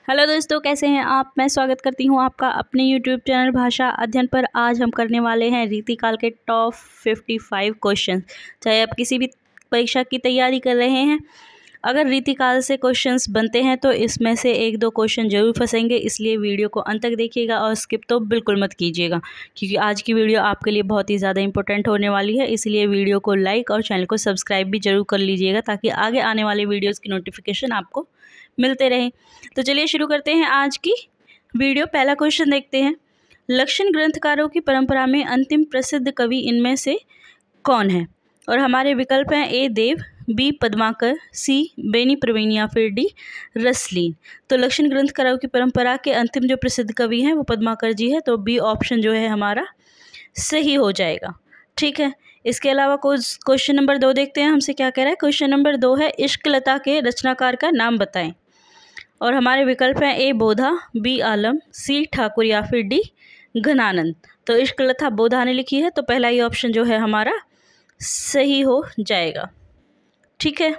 Hello दोस्तों, कैसे हैं आप। मैं स्वागत करती हूं आपका अपने यूट्यूब चैनल भाषा अध्ययन पर। आज हम करने वाले हैं रीतिकाल के टॉप 55 क्वेश्चन। चाहे आप किसी भी परीक्षा की तैयारी कर रहे हैं, अगर रीतिकाल से क्वेश्चंस बनते हैं तो इसमें से एक दो क्वेश्चन जरूर फंसेंगे, इसलिए वीडियो को अंत तक देखिएगा और स्किप तो बिल्कुल मत कीजिएगा, क्योंकि आज की वीडियो आपके लिए बहुत ही ज़्यादा इंपॉर्टेंट होने वाली है। इसलिए वीडियो को लाइक और चैनल को सब्सक्राइब भी जरूर कर लीजिएगा, ताकि आगे आने वाले वीडियोज़ की नोटिफिकेशन आपको मिलते रहें। तो चलिए शुरू करते हैं आज की वीडियो। पहला क्वेश्चन देखते हैं। लक्षण ग्रंथकारों की परंपरा में अंतिम प्रसिद्ध कवि इनमें से कौन है? और हमारे विकल्प हैं ए देव, बी पद्माकर, सी बेनी प्रवीण या फिर डी रसलीन। तो लक्षण ग्रंथकारों की परंपरा के अंतिम जो प्रसिद्ध कवि हैं वो पद्माकर जी है, तो बी ऑप्शन जो है हमारा सही हो जाएगा। ठीक है, इसके अलावा क्वेश्चन नंबर 2 देखते हैं हमसे क्या कह रहा है। क्वेश्चन नंबर 2 है इश्कलता के रचनाकार का नाम बताएं। और हमारे विकल्प हैं ए बोधा, बी आलम, सी ठाकुर या फिर डी घनानंद। तो इश्कलता बोधा ने लिखी है, तो पहला ही ऑप्शन जो है हमारा सही हो जाएगा। ठीक है,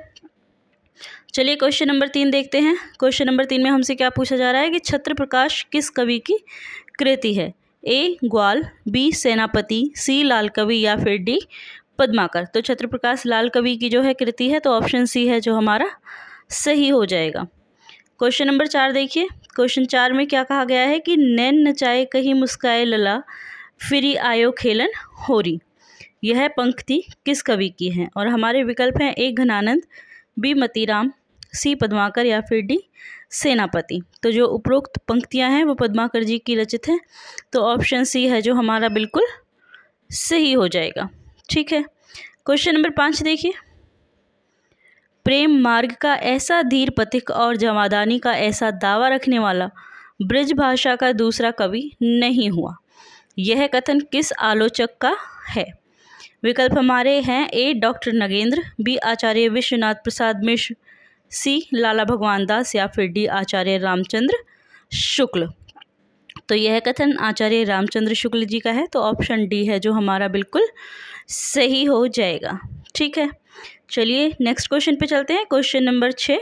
चलिए क्वेश्चन नंबर 3 देखते हैं। क्वेश्चन नंबर 3 में हमसे क्या पूछा जा रहा है कि छत्र प्रकाश किस कवि की कृति है? ए ग्वाल, बी सेनापति, सी लाल कवि या फिर डी पद्माकर। तो छत्र प्रकाश लाल कवि की जो है कृति है, तो ऑप्शन सी है जो हमारा सही हो जाएगा। क्वेश्चन नंबर 4 देखिए। क्वेश्चन 4 में क्या कहा गया है कि नैन नचाए कहीं मुस्काए लला, फिरी आयो खेलन होरी। यह पंक्ति किस कवि की है? और हमारे विकल्प हैं ए घनानंद, बी मतीराम, सी पद्माकर या फिर डी सेनापति। तो जो उपरोक्त पंक्तियां हैं वो पद्माकर जी की रचित हैं, तो ऑप्शन सी है जो हमारा बिल्कुल सही हो जाएगा। ठीक है, क्वेश्चन नंबर 5 देखिए। प्रेम मार्ग का ऐसा धीर पथिक और जमादानी का ऐसा दावा रखने वाला ब्रज भाषा का दूसरा कवि नहीं हुआ। यह कथन किस आलोचक का है? विकल्प हमारे हैं ए डॉक्टर नगेंद्र, बी आचार्य विश्वनाथ प्रसाद मिश्र, सी लाला भगवान दास या फिर डी आचार्य रामचंद्र शुक्ल। तो यह कथन आचार्य रामचंद्र शुक्ल जी का है, तो ऑप्शन डी है जो हमारा बिल्कुल सही हो जाएगा। ठीक है, चलिए नेक्स्ट क्वेश्चन पे चलते हैं। Question number 6।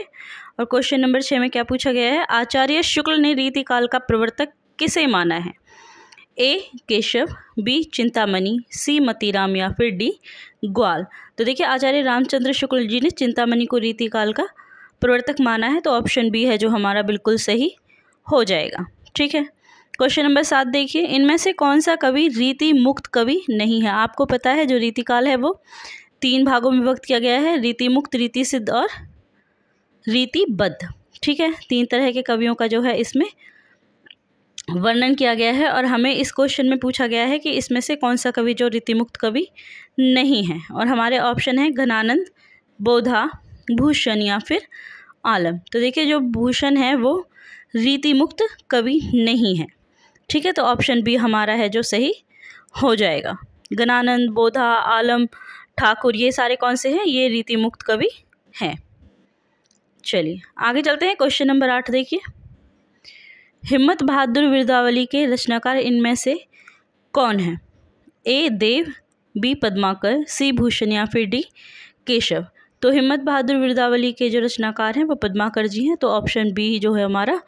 और क्वेश्चन नंबर 6 में क्या पूछा गया है? आचार्य शुक्ल ने रीतिकाल का प्रवर्तक किसे माना है? ए केशव, बी चिंतामणि, सी मतीराम या फिर डी ग्वाल। तो देखिए, आचार्य रामचंद्र शुक्ल जी ने चिंतामणि को रीतिकाल का प्रवर्तक माना है, तो ऑप्शन बी है जो हमारा बिल्कुल सही हो जाएगा। ठीक है, क्वेश्चन नंबर 7 देखिए। इनमें से कौन सा कवि रीति मुक्त कवि नहीं है? आपको पता है जो रीतिकाल है वो 3 भागों में विभक्त किया गया है, रीति मुक्त, रीति सिद्ध और रीतिबद्ध। ठीक है, 3 तरह के कवियों का जो है इसमें वर्णन किया गया है, और हमें इस क्वेश्चन में पूछा गया है कि इसमें से कौन सा कवि जो रीतिमुक्त कवि नहीं है। और हमारे ऑप्शन है घनानंद, बोधा, भूषण या फिर आलम। तो देखिए, जो भूषण है वो रीतिमुक्त कवि नहीं है। ठीक है, तो ऑप्शन बी हमारा है जो सही हो जाएगा। घनानंद, बोधा, आलम, ठाकुर, ये सारे कौन से हैं? ये रीतिमुक्त कवि हैं। चलिए आगे चलते हैं। क्वेश्चन नंबर 8 देखिए। हिम्मत बहादुर विरदावली के रचनाकार इनमें से कौन है? ए देव, बी पद्माकर, सी भूषण या फिर डी केशव। तो हिम्मत बहादुर विरदावली के जो रचनाकार हैं वो पद्माकर जी हैं, तो ऑप्शन बी जो है हमारा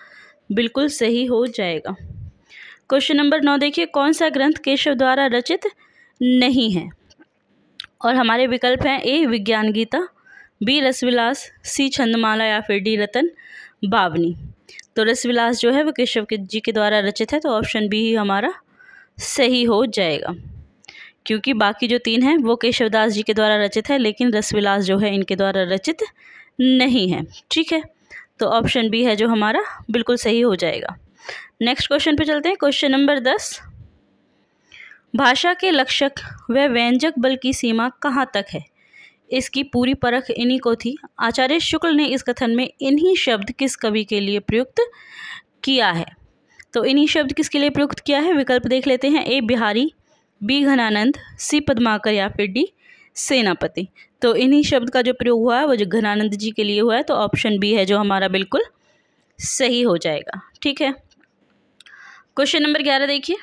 बिल्कुल सही हो जाएगा। क्वेश्चन नंबर 9 देखिए। कौन सा ग्रंथ केशव द्वारा रचित नहीं है? और हमारे विकल्प हैं ए विज्ञान गीता, बी रसविलास, सी छंदमाला या फिर डी रतन बावनी। तो रसविलास जो है वो केशव जी के द्वारा रचित है, तो ऑप्शन बी ही हमारा सही हो जाएगा, क्योंकि बाकी जो 3 हैं वो केशवदास जी के द्वारा रचित है, लेकिन रसविलास जो है इनके द्वारा रचित नहीं है। ठीक है, तो ऑप्शन बी है जो हमारा बिल्कुल सही हो जाएगा। नेक्स्ट क्वेश्चन पे चलते हैं। Question number 10। भाषा के लक्षक व व्यंजक बल की सीमा कहाँ तक है? इसकी पूरी परख इन्हीं को थी। आचार्य शुक्ल ने इस कथन में इन्हीं शब्द किस कवि के लिए प्रयुक्त किया है? तो इन्हीं शब्द किसके लिए प्रयुक्त किया है? विकल्प देख लेते हैं। ए बिहारी, बी घनानंद, सी पद्माकर या फिर डी सेनापति। तो इन्हीं शब्द का जो प्रयोग हुआ है वो जो घनानंद जी के लिए हुआ है, तो ऑप्शन बी है जो हमारा बिल्कुल सही हो जाएगा। ठीक है, क्वेश्चन नंबर 11 देखिए।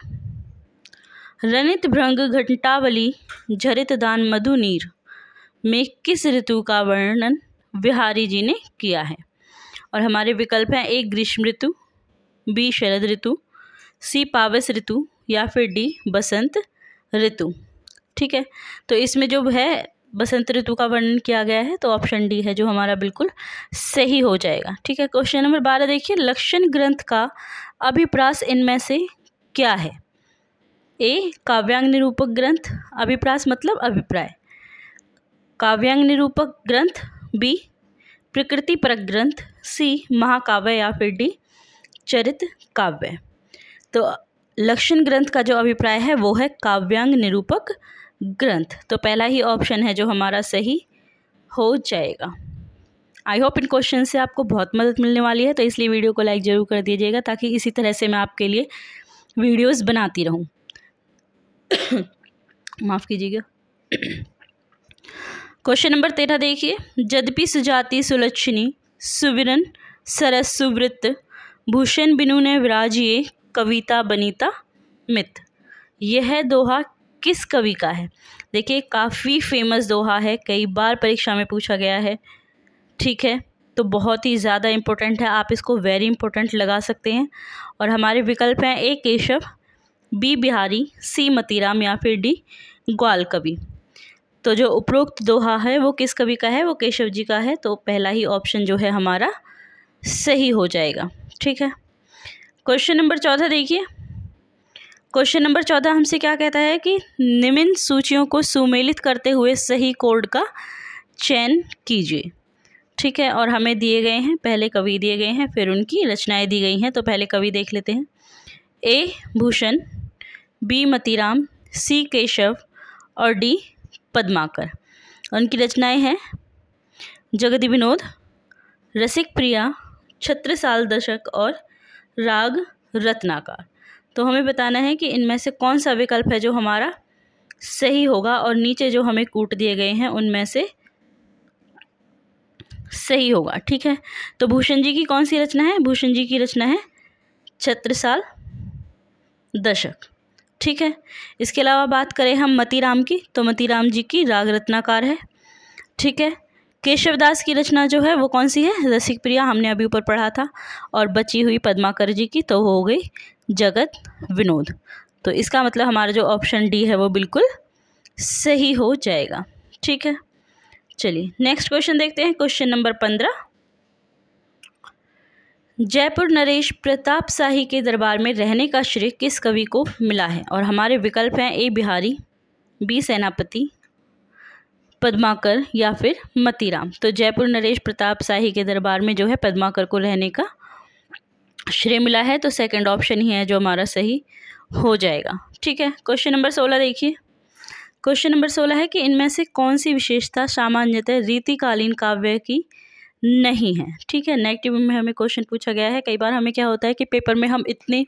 रनित भृंग घंटावली झरित दान मधु नीर में किस ऋतु का वर्णन बिहारी जी ने किया है? और हमारे विकल्प हैं ए ग्रीष्म ऋतु, बी शरद ऋतु, सी पावस ऋतु या फिर डी बसंत ऋतु। ठीक है, तो इसमें जो है बसंत ऋतु का वर्णन किया गया है, तो ऑप्शन डी है जो हमारा बिल्कुल सही हो जाएगा। ठीक है, क्वेश्चन नंबर 12 देखिए, लक्षण ग्रंथ का अभिप्रास इनमें से क्या है? ए काव्यांग निरूपक ग्रंथ, अभिप्रास मतलब अभिप्राय, काव्यांग निरूपक ग्रंथ, बी प्रकृति परक ग्रंथ, सी महाकाव्य या फिर डी चरित काव्य। तो लक्षण ग्रंथ का जो अभिप्राय है वो है काव्यांग निरूपक ग्रंथ, तो पहला ही ऑप्शन है जो हमारा सही हो जाएगा। आई होप इन क्वेश्चन से आपको बहुत मदद मिलने वाली है, तो इसलिए वीडियो को लाइक ज़रूर कर दीजिएगा ताकि इसी तरह से मैं आपके लिए वीडियोस बनाती रहूं। माफ़ कीजिएगा। क्वेश्चन नंबर 13 देखिए, यद्यपि सुजाति सुलक्षणी सुविरन सरस सुवृत्त भूषण बिनु ने विराजिए कविता बनीता मित, यह दोहा किस कवि का है? देखिए काफ़ी फेमस दोहा है, कई बार परीक्षा में पूछा गया है। ठीक है, तो बहुत ही ज़्यादा इम्पोर्टेंट है, आप इसको वेरी इंपॉर्टेंट लगा सकते हैं। और हमारे विकल्प हैं ए केशव, बी बिहारी, सी मतीराम या फिर डी ग्वाल कवि। तो जो उपरोक्त दोहा है वो किस कवि का है? वो केशव जी का है, तो पहला ही ऑप्शन जो है हमारा सही हो जाएगा। ठीक है, क्वेश्चन नंबर 14 देखिए, क्वेश्चन नंबर 14 हमसे क्या कहता है कि निम्न सूचियों को सुमेलित करते हुए सही कोड का चयन कीजिए। ठीक है, और हमें दिए गए हैं, पहले कवि दिए गए हैं, फिर उनकी रचनाएं दी गई हैं। तो पहले कवि देख लेते हैं, ए भूषण, बी मतीराम, सी केशव और डी पद्माकर। उनकी रचनाएं हैं जगति विनोद, रसिक प्रिया, छत्रसाल दशक और राग रत्नाकर। तो हमें बताना है कि इनमें से कौन सा विकल्प है जो हमारा सही होगा, और नीचे जो हमें कूट दिए गए हैं उनमें से सही होगा। ठीक है, तो भूषण जी की कौन सी रचना है? भूषण जी की रचना है छत्रसाल दशक। ठीक है, इसके अलावा बात करें हम मतीराम की, तो मतीराम जी की राग रत्नाकर है। ठीक है, केशवदास की रचना जो है वो कौन सी है? रसिक प्रिया, हमने अभी ऊपर पढ़ा था। और बची हुई पद्माकर जी की तो हो गई जगत विनोद। तो इसका मतलब हमारा जो ऑप्शन डी है वो बिल्कुल सही हो जाएगा। ठीक है, चलिए नेक्स्ट क्वेश्चन देखते हैं, क्वेश्चन नंबर 15। जयपुर नरेश प्रताप शाही के दरबार में रहने का श्रेय किस कवि को मिला है? और हमारे विकल्प हैं ए बिहारी, बी सेनापति, पद्माकर या फिर मतीराम। तो जयपुर नरेश प्रताप शाही के दरबार में जो है पद्माकर को रहने का श्रेय मिला है, तो सेकंड ऑप्शन ही है जो हमारा सही हो जाएगा। ठीक है, क्वेश्चन नंबर 16 देखिए, क्वेश्चन नंबर 16 है कि इनमें से कौन सी विशेषता सामान्यतः रीतिकालीन काव्य की नहीं है? ठीक है, नेगेटिव में हमें क्वेश्चन पूछा गया है। कई बार हमें क्या होता है कि पेपर में हम इतने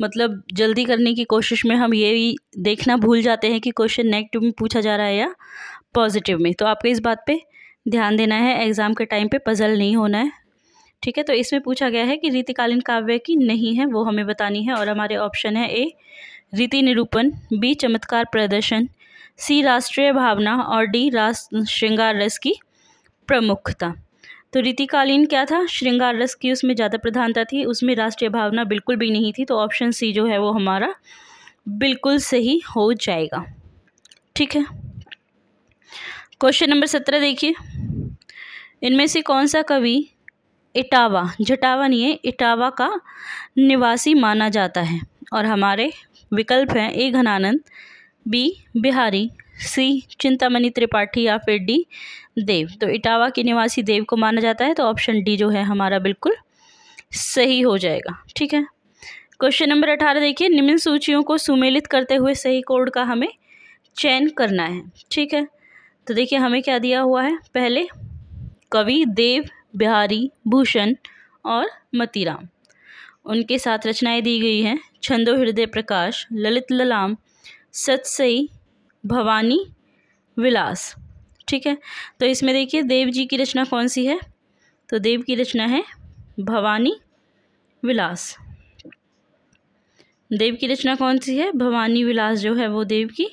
मतलब जल्दी करने की कोशिश में हम ये देखना भूल जाते हैं कि क्वेश्चन नेगेटिव में पूछा जा रहा है या पॉजिटिव में। तो आपको इस बात पे ध्यान देना है, एग्ज़ाम के टाइम पे पजल नहीं होना है। ठीक है, तो इसमें पूछा गया है कि रीतिकालीन काव्य की नहीं है, वो हमें बतानी है। और हमारे ऑप्शन है ए रीति निरूपण, बी चमत्कार प्रदर्शन, सी राष्ट्रीय भावना और डी श्रृंगार रस की प्रमुखता। तो रीतिकालीन क्या था? श्रृंगार रस की उसमें ज़्यादा प्रधानता थी, उसमें राष्ट्रीय भावना बिल्कुल भी नहीं थी। तो ऑप्शन सी जो है वो हमारा बिल्कुल सही हो जाएगा। ठीक है, क्वेश्चन नंबर 17 देखिए, इनमें से कौन सा कवि इटावा, जटावा नहीं है, इटावा का निवासी माना जाता है? और हमारे विकल्प हैं ए घनानंद, बी बिहारी, सी चिंतामणि त्रिपाठी या फिर डी देव। तो इटावा के निवासी देव को माना जाता है, तो ऑप्शन डी जो है हमारा बिल्कुल सही हो जाएगा। ठीक है, क्वेश्चन नंबर 18 देखिए, निम्न सूचियों को सुमेलित करते हुए सही कोड का हमें चयन करना है। ठीक है, तो देखिए हमें क्या दिया हुआ है, पहले कवि देव, बिहारी, भूषण और मतीराम, उनके साथ रचनाएं दी गई हैं छंदो हृदय प्रकाश, ललित ललाम, सतसई, भवानी विलास। ठीक है, तो इसमें देखिए देव जी की रचना कौन सी है? तो देव की रचना है भवानी विलास। देव की रचना कौन सी है? भवानी विलास जो है वो देव की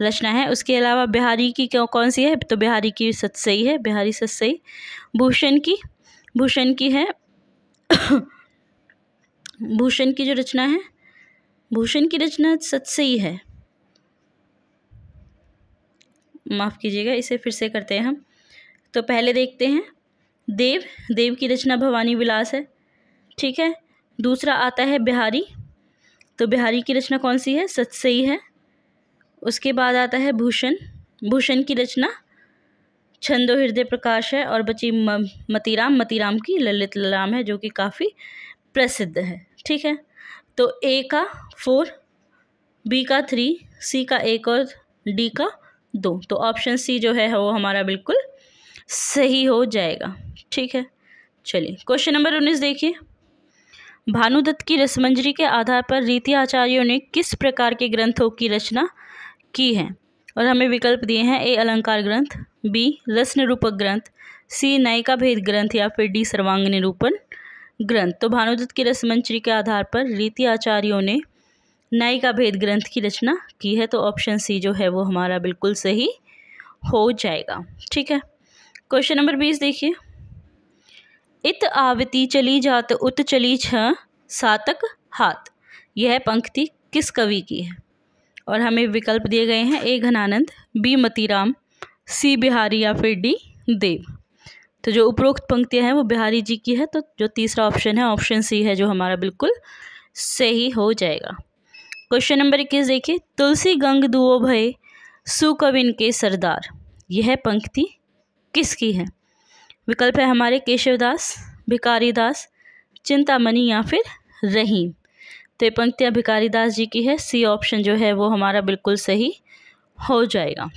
रचना है। उसके अलावा बिहारी की कौन सी है? तो बिहारी की सतसई है, बिहारी सतसई। भूषण की है भूषण की जो रचना है, भूषण की रचना सतसई है, माफ़ कीजिएगा, इसे फिर से करते हैं हम। तो पहले देखते हैं देव, देव की रचना भवानी विलास है, ठीक है। दूसरा आता है बिहारी, तो बिहारी की रचना कौन सी है, सतसई है। उसके बाद आता है भूषण, भूषण की रचना छंदो हृदय प्रकाश है। और बची मतीराम, मतीराम की ललित ललाम है, जो कि काफ़ी प्रसिद्ध है, ठीक है। तो ए का 4, बी का 3, सी का 1 और डी का 2। तो ऑप्शन सी जो है वो हमारा बिल्कुल सही हो जाएगा, ठीक है। चलिए क्वेश्चन नंबर 19 देखिए। भानुदत्त की रसमंजरी के आधार पर रीति आचार्यों ने किस प्रकार के ग्रंथों की रचना की है? और हमें विकल्प दिए हैं, ए अलंकार ग्रंथ, बी रस निरूपक ग्रंथ, सी नायिका भेद ग्रंथ या फिर डी सर्वांग निरूपण ग्रंथ। तो भानुदत्त की रसमंजरी के आधार पर रीति आचार्यों ने नायिका भेद ग्रंथ की रचना की है। तो ऑप्शन सी जो है वो हमारा बिल्कुल सही हो जाएगा, ठीक है। क्वेश्चन नंबर 20 देखिए। इत आवती चली जात उत चली छ सातक हाथ, यह पंक्ति किस कवि की है? और हमें विकल्प दिए गए हैं, ए घनानंद, बी मतीराम, सी बिहारी या फिर डी देव। तो जो उपरोक्त पंक्तियां हैं वो बिहारी जी की है, तो जो तीसरा ऑप्शन है, ऑप्शन सी है, जो हमारा बिल्कुल सही हो जाएगा। क्वेश्चन नंबर 21 देखिए। तुलसी गंग दुओ भय सुकविन के सरदार, यह पंक्ति किसकी है? विकल्प है हमारे केशवदास, भिकारीदास, चिंतामणि या फिर रहीम। तो ये पंक्तियाँ भिकारीदास जी की है, सी ऑप्शन जो है वो हमारा बिल्कुल सही हो जाएगा।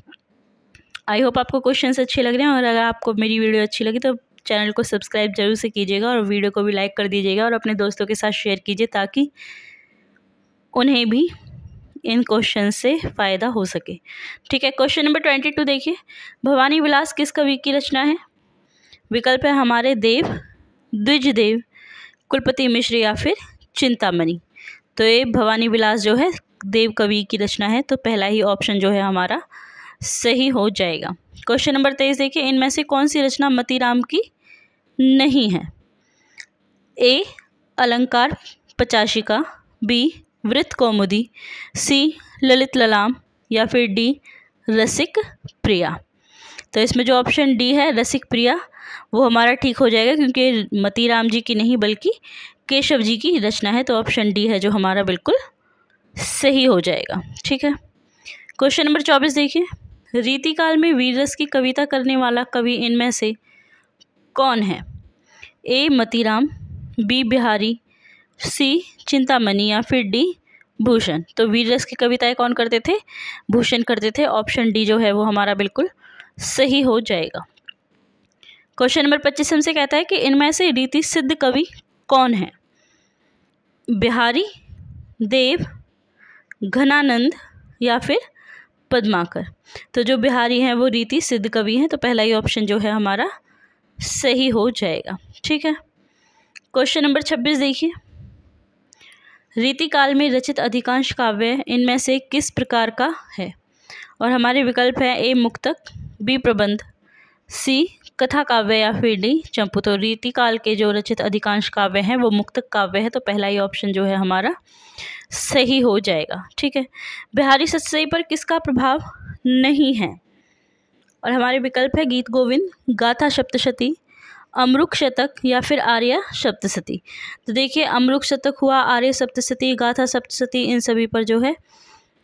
आई होप आपको क्वेश्चंस अच्छे लग रहे हैं, और अगर आपको मेरी वीडियो अच्छी लगी तो चैनल को सब्सक्राइब जरूर से कीजिएगा और वीडियो को भी लाइक कर दीजिएगा और अपने दोस्तों के साथ शेयर कीजिए, ताकि उन्हें भी इन क्वेश्चन से फ़ायदा हो सके, ठीक है। क्वेश्चन नंबर 22 देखिए। भवानी विलास किस कवि की रचना है? विकल्प है हमारे देव, द्विजदेव, कुलपति मिश्र या फिर चिंतामणि। तो ये भवानी विलास जो है देव कवि की रचना है, तो पहला ही ऑप्शन जो है हमारा सही हो जाएगा। क्वेश्चन नंबर 23 देखिए। इनमें से कौन सी रचना मतीराम की नहीं है? ए अलंकार पचाशिका, बी वृत्त कौमुदी, सी ललित ललाम या फिर डी रसिक प्रिया। तो इसमें जो ऑप्शन डी है रसिक प्रिया, वो हमारा ठीक हो जाएगा, क्योंकि मतीराम जी की नहीं बल्कि केशव जी की रचना है। तो ऑप्शन डी है जो हमारा बिल्कुल सही हो जाएगा, ठीक है। क्वेश्चन नंबर 24 देखिए। रीतिकाल में वीर रस की कविता करने वाला कवि इनमें से कौन है? ए मतीराम, बी बिहारी, सी चिंतामणि या फिर डी भूषण। तो वीर रस की कविताएं कौन करते थे? भूषण करते थे। ऑप्शन डी जो है वो हमारा बिल्कुल सही हो जाएगा। क्वेश्चन नंबर 25 हमसे कहता है कि इनमें से रीति सिद्ध कवि कौन है? बिहारी, देव, घनानंद या फिर पद्माकर। तो जो बिहारी हैं वो रीति सिद्ध कवि हैं, तो पहला ही ऑप्शन जो है हमारा सही हो जाएगा, ठीक है। क्वेश्चन नंबर 26 देखिए। रीतिकाल में रचित अधिकांश काव्य इनमें से किस प्रकार का है? और हमारे विकल्प है, ए मुक्तक, बी प्रबंध, सी कथा काव्य या फिर डी चंपू। तो रीतिकाल के जो रचित अधिकांश काव्य हैं वो मुक्तक काव्य है, तो पहला ही ऑप्शन जो है हमारा सही हो जाएगा, ठीक है। बिहारी सतसई पर किसका प्रभाव नहीं है? और हमारे विकल्प है गीत गोविंद, गाथा सप्तशती, अमरुक शतक या फिर आर्य सप्तशती। तो देखिए अमरुक शतक हुआ, आर्य सप्तशती, गाथा सप्तशती, इन सभी पर जो है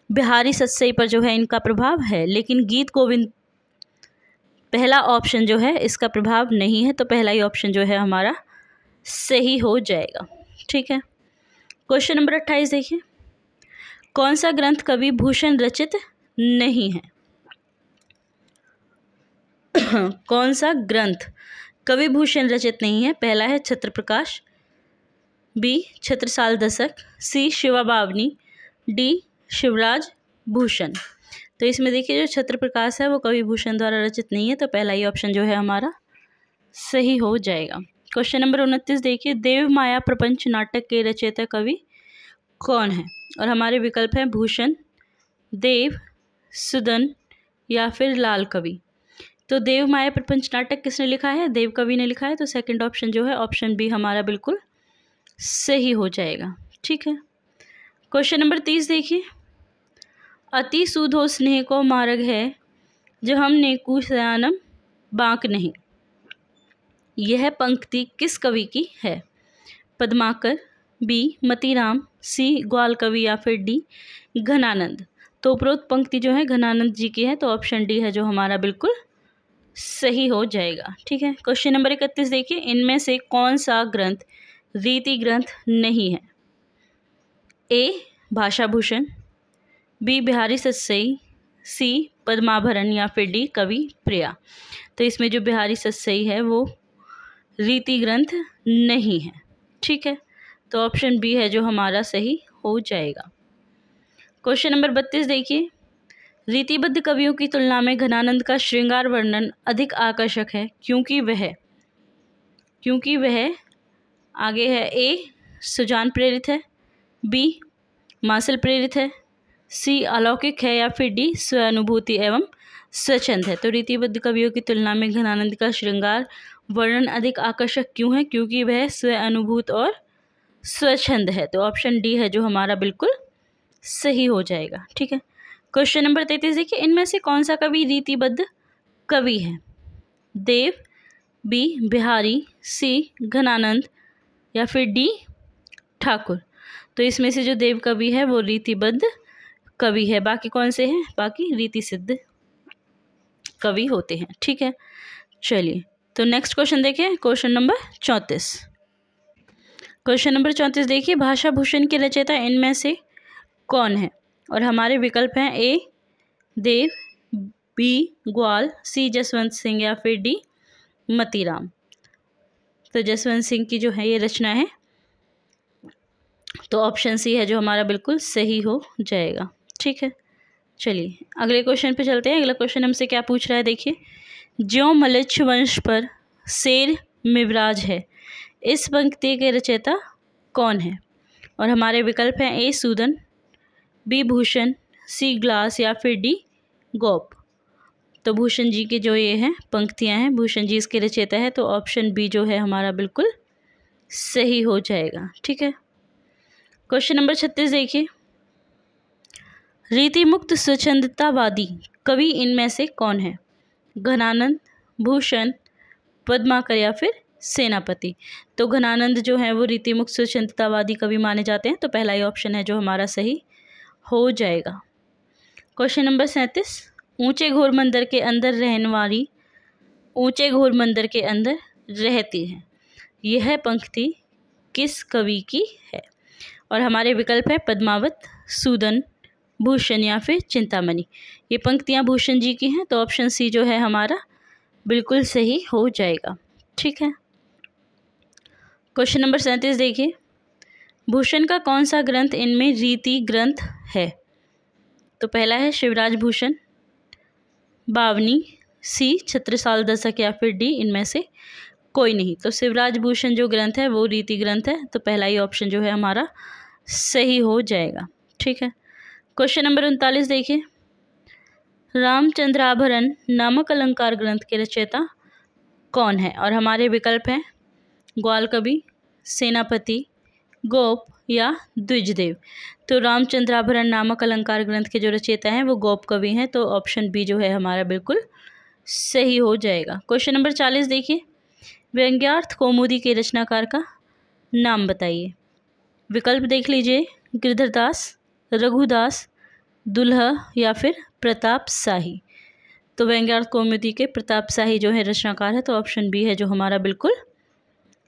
बिहारी सतसई पर जो है इनका प्रभाव है, लेकिन गीत गोविंद पहला ऑप्शन जो है इसका प्रभाव नहीं है, तो पहला ही ऑप्शन जो है हमारा सही हो जाएगा, ठीक है। क्वेश्चन नंबर 28 देखिए। कौन सा ग्रंथ कवि भूषण रचित नहीं है? कौन सा ग्रंथ कवि भूषण रचित नहीं है? पहला है छत्र प्रकाश, बी छत्रसाल दशक, सी शिवा बावनी, डी शिवराज भूषण। तो इसमें देखिए जो छत्र प्रकाश है वो कवि भूषण द्वारा रचित नहीं है, तो पहला ही ऑप्शन जो है हमारा सही हो जाएगा। क्वेश्चन नंबर 29 देखिए। देव माया प्रपंच नाटक के रचयिता कवि कौन है? और हमारे विकल्प हैं भूषण, देव, सुदन या फिर लाल कवि। तो देव माया प्रपंच नाटक किसने लिखा है? देव कवि ने लिखा है, तो सेकंड ऑप्शन जो है ऑप्शन बी हमारा बिल्कुल सही हो जाएगा। ठीक है, क्वेश्चन नंबर 30 देखिए। अति सुधो स्नेह को मार्ग है, जो हम नेकू सयानम बांक नहीं। यह पंक्ति किस कवि की है? पद्माकर, बी मतीराम, सी ग्वाल कवि या फिर डी घनानंद। तो उपरोक्त पंक्ति जो है घनानंद जी की है, तो ऑप्शन डी है जो हमारा बिल्कुल सही हो जाएगा। ठीक है, क्वेश्चन नंबर 31 देखिए। इनमें से कौन सा ग्रंथ रीति ग्रंथ नहीं है? ए भाषा भूषण, बी बिहारी सतसई, सी पद्माभरण या फिर डी कवि प्रिया। तो इसमें जो बिहारी सतसई है वो रीति ग्रंथ नहीं है। ठीक है, तो ऑप्शन बी है जो हमारा सही हो जाएगा। क्वेश्चन नंबर 32 देखिए। रीतिबद्ध कवियों की तुलना में घनानंद का श्रृंगार वर्णन अधिक आकर्षक है, क्योंकि वह आगे है। ए सुजान प्रेरित है, बी मासल प्रेरित है, सी अलौकिक है या फिर डी स्वानुभूति एवं स्वच्छंद है। तो रीतिबद्ध कवियों की तुलना में घनानंद का श्रृंगार वर्णन अधिक आकर्षक क्यों है? क्योंकि वह स्व अनुभूत और स्वच्छंद है। तो ऑप्शन डी है जो हमारा बिल्कुल सही हो जाएगा। ठीक है, क्वेश्चन नंबर 33 देखिए। इनमें से कौन सा कवि रीतिबद्ध कवि है? देव, बी बिहारी, सी घनानंद या फिर डी ठाकुर। तो इसमें से जो देव कवि है वो रीतिबद्ध कवि है, बाकी कौन से हैं? बाकी रीति सिद्ध कवि होते हैं। ठीक है, चलिए तो नेक्स्ट क्वेश्चन देखिए, क्वेश्चन नंबर 34। क्वेश्चन नंबर 34 देखिए। भाषा भूषण के रचयिता इनमें से कौन है? और हमारे विकल्प हैं। ए देव, बी ग्वाल, सी जसवंत सिंह या फिर डी मतीराम। तो जसवंत सिंह की जो है ये रचना है, तो ऑप्शन सी है जो हमारा बिल्कुल सही हो जाएगा। ठीक है, चलिए अगले क्वेश्चन पे चलते हैं। अगला क्वेश्चन हमसे क्या पूछ रहा है देखिए। ज्यों मलिच्छ वंश पर शेर मिवराज है, इस पंक्ति के रचयिता कौन है? और हमारे विकल्प हैं। ए सूदन, बी भूषण, सी ग्लास या फिर डी गोप। तो भूषण जी की जो ये हैं पंक्तियां हैं, भूषण जी इसके रचयिता है, तो ऑप्शन बी जो है हमारा बिल्कुल सही हो जाएगा। ठीक है, क्वेश्चन नंबर 36 देखिए। रीति मुक्त स्वच्छंदतावादी कवि इनमें से कौन है? घनानंद, भूषण, पद्माकर या फिर सेनापति। तो घनानंद जो है वो रीति मुक्त स्वच्छंदतावादी कवि माने जाते हैं, तो पहला ही ऑप्शन है जो हमारा सही हो जाएगा। Question number 37। ऊंचे घोर मंदिर के अंदर रहने वाली ऊंचे घोर मंदिर के अंदर रहती है, यह पंक्ति किस कवि की है? और हमारे विकल्प है। पद्मावत, सूदन, भूषण या फिर चिंतामणि। ये पंक्तियां भूषण जी की हैं, तो ऑप्शन सी जो है हमारा बिल्कुल सही हो जाएगा। ठीक है, क्वेश्चन नंबर 37 देखिए। भूषण का कौन सा ग्रंथ इनमें रीति ग्रंथ है? तो पहला है शिवराज भूषण, बावनी, सी छत्रसाल दशक या फिर डी इनमें से कोई नहीं। तो शिवराज भूषण जो ग्रंथ है वो रीति ग्रंथ है, तो पहला ही ऑप्शन जो है हमारा सही हो जाएगा। ठीक है, क्वेश्चन नंबर 39 देखिए। रामचंद्राभरण नामक अलंकार ग्रंथ के रचयिता कौन है? और हमारे विकल्प हैं। ग्वाल कवि, सेनापति, गोप या द्विजदेव। तो रामचंद्राभरण नामक अलंकार ग्रंथ के जो रचयिता हैं वो गोप कवि हैं, तो ऑप्शन बी जो है हमारा बिल्कुल सही हो जाएगा। क्वेश्चन नंबर 40 देखिए। व्यंग्यार्थ कौमुदी के रचनाकार का नाम बताइए। विकल्प देख लीजिए। गिरधरदास, रघुदास, दुल्हा या फिर प्रताप शाही। तो व्यंग्यार्थ कौमुदी के प्रताप शाही जो है रचनाकार है, तो ऑप्शन बी है जो हमारा बिल्कुल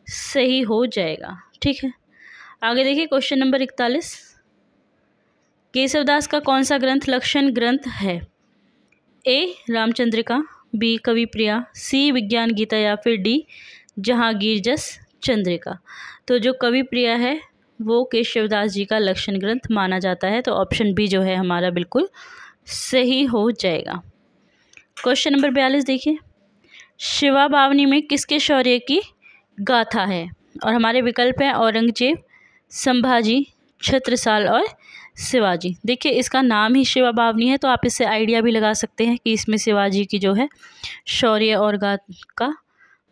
सही हो जाएगा। ठीक है, आगे देखिए क्वेश्चन नंबर 41। केशवदास का कौन सा ग्रंथ लक्षण ग्रंथ है? ए रामचंद्रिका, बी कवि प्रिया, सी विज्ञान गीता या फिर डी जहांगीर जस चंद्रिका। तो जो कवि प्रिया है वो केशवदास जी का लक्षण ग्रंथ माना जाता है, तो ऑप्शन बी जो है हमारा बिल्कुल सही हो जाएगा। क्वेश्चन नंबर 42 देखिए। शिवा बावनी में किसके शौर्य की गाथा है? और हमारे विकल्प हैं। औरंगजेब, संभाजी, छत्रसाल और शिवाजी। देखिए इसका नाम ही शिवा बावनी है, तो आप इससे आइडिया भी लगा सकते हैं कि इसमें शिवाजी की जो है शौर्य और गाथा का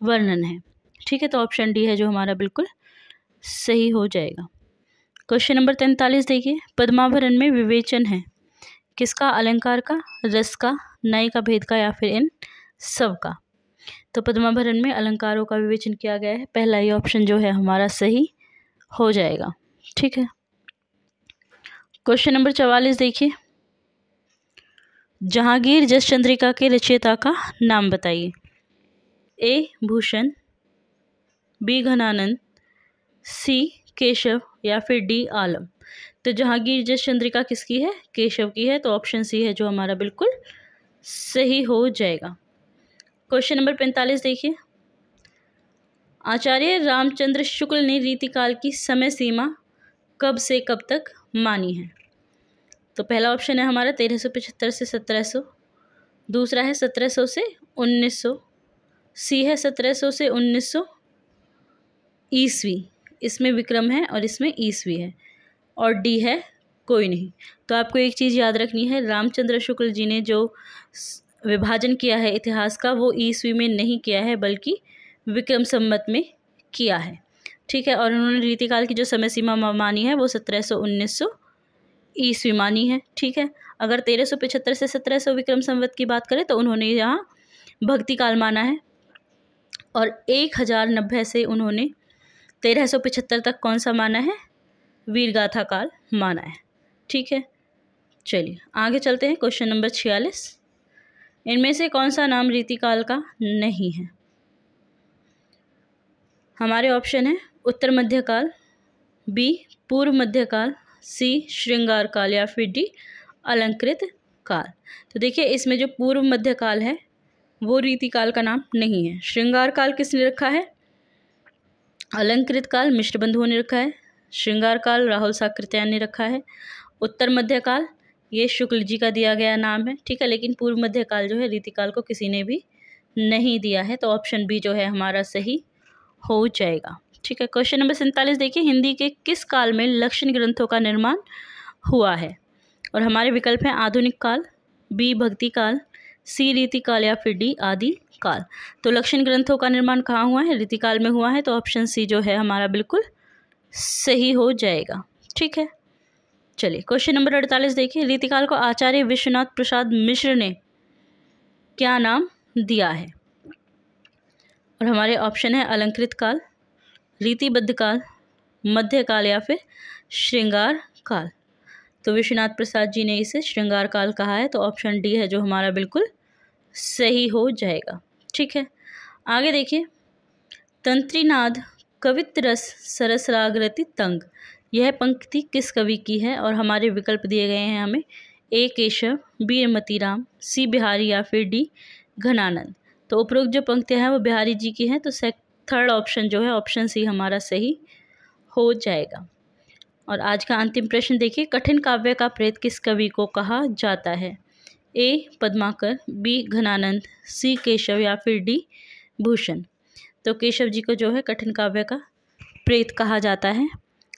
वर्णन है। ठीक है, तो ऑप्शन डी है जो हमारा बिल्कुल सही हो जाएगा। क्वेश्चन नंबर 43 देखिए, पद्माभरण में विवेचन है किसका? अलंकार का, रस का, नय का, भेद का, या फिर इन सब का। तो पद्माभरण में अलंकारों का विवेचन किया गया है, पहला ये ऑप्शन जो है हमारा सही हो जाएगा। ठीक है। क्वेश्चन नंबर 44 देखिए, जहांगीर जस चंद्रिका के रचयिता का नाम बताइए। ए भूषण, बी घनानंद, सी केशव, या फिर डी आलम। तो जहांगीर जस चंद्रिका किसकी है? केशव की है। तो ऑप्शन सी है जो हमारा बिल्कुल सही हो जाएगा। क्वेश्चन नंबर 45 देखिए, आचार्य रामचंद्र शुक्ल ने रीतिकाल की समय सीमा कब से कब तक मानी है? तो पहला ऑप्शन है हमारा 1375 से 1700, दूसरा है 1700 से 1900, सी है 1700 से 1900 ईस्वी, इसमें विक्रम है और इसमें ईस्वी है, और डी है कोई नहीं। तो आपको एक चीज़ याद रखनी है, रामचंद्र शुक्ल जी ने जो विभाजन किया है इतिहास का वो ईस्वी में नहीं किया है बल्कि विक्रम संवत में किया है। ठीक है। और उन्होंने रीतिकाल की जो समय सीमा मानी है वो 1700-1900 ईस्वी मानी है। ठीक है। अगर 1375 से 1700 विक्रम संवत की बात करें तो उन्होंने यहाँ भक्ति काल माना है, और 1090 से उन्होंने 1375 तक कौन सा माना है? वीरगाथा काल माना है। ठीक है। चलिए आगे चलते हैं। क्वेश्चन नंबर 46, इनमें से कौन सा नाम रीतिकाल का नहीं है? हमारे ऑप्शन है उत्तर मध्यकाल, बी पूर्व मध्यकाल, सी श्रृंगार काल, या फिर डी अलंकृत काल। तो देखिए इसमें जो पूर्व मध्यकाल है वो रीतिकाल का नाम नहीं है। श्रृंगार काल किसने रखा है? अलंकृत काल मिश्र बंधुओं ने रखा है। श्रृंगार काल राहुल साकृत्यायन ने रखा है। उत्तर मध्यकाल ये शुक्ल जी का दिया गया नाम है। ठीक है। लेकिन पूर्व मध्यकाल जो है रीतिकाल को किसी ने भी नहीं दिया है। तो ऑप्शन बी जो है हमारा सही हो जाएगा। ठीक है। क्वेश्चन नंबर 47 देखिए, हिंदी के किस काल में लक्षण ग्रंथों का निर्माण हुआ है? और हमारे विकल्प हैं आधुनिक काल, बी भक्ति काल, सी रीतिकाल, या फिर डी आदि काल। तो लक्षण ग्रंथों का निर्माण कहाँ हुआ है? रीतिकाल में हुआ है। तो ऑप्शन सी जो है हमारा बिल्कुल सही हो जाएगा। ठीक है। चलिए क्वेश्चन नंबर 48 देखिए, रीतिकाल को आचार्य विश्वनाथ प्रसाद मिश्र ने क्या नाम दिया है? और हमारे ऑप्शन है अलंकृत काल, रीतिबद्ध काल, मध्यकाल, या फिर श्रृंगार काल। तो विश्वनाथ प्रसाद जी ने इसे श्रृंगार काल कहा है। तो ऑप्शन डी है जो हमारा बिल्कुल सही हो जाएगा। ठीक है। आगे देखिए, तंत्रीनाद कवित रस सरस राग रति तंग, यह पंक्ति किस कवि की है? और हमारे विकल्प दिए गए हैं हमें, ए केशव, बी मतीराम, सी बिहारी, या फिर डी घनानंद। तो उपरोक्त जो पंक्तियां हैं वो बिहारी जी की हैं। तो थर्ड ऑप्शन जो है ऑप्शन सी हमारा सही हो जाएगा। और आज का अंतिम प्रश्न देखिए, कठिन काव्य का प्रेत किस कवि को कहा जाता है? ए पद्माकर, बी घनानंद, सी केशव, या फिर डी भूषण। तो केशव जी को जो है कठिन काव्य का प्रेत कहा जाता है।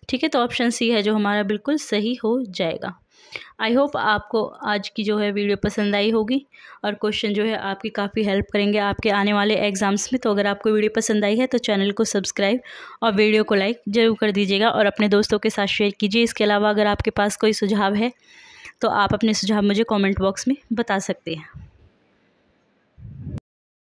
ठीक है। तो ऑप्शन सी है जो हमारा बिल्कुल सही हो जाएगा। आई होप आपको आज की जो है वीडियो पसंद आई होगी, और क्वेश्चन जो है आपकी काफ़ी हेल्प करेंगे आपके आने वाले एग्जाम्स में। तो अगर आपको वीडियो पसंद आई है तो चैनल को सब्सक्राइब और वीडियो को लाइक ज़रूर कर दीजिएगा, और अपने दोस्तों के साथ शेयर कीजिए। इसके अलावा अगर आपके पास कोई सुझाव है तो आप अपने सुझाव मुझे कमेंट बॉक्स में बता सकते हैं।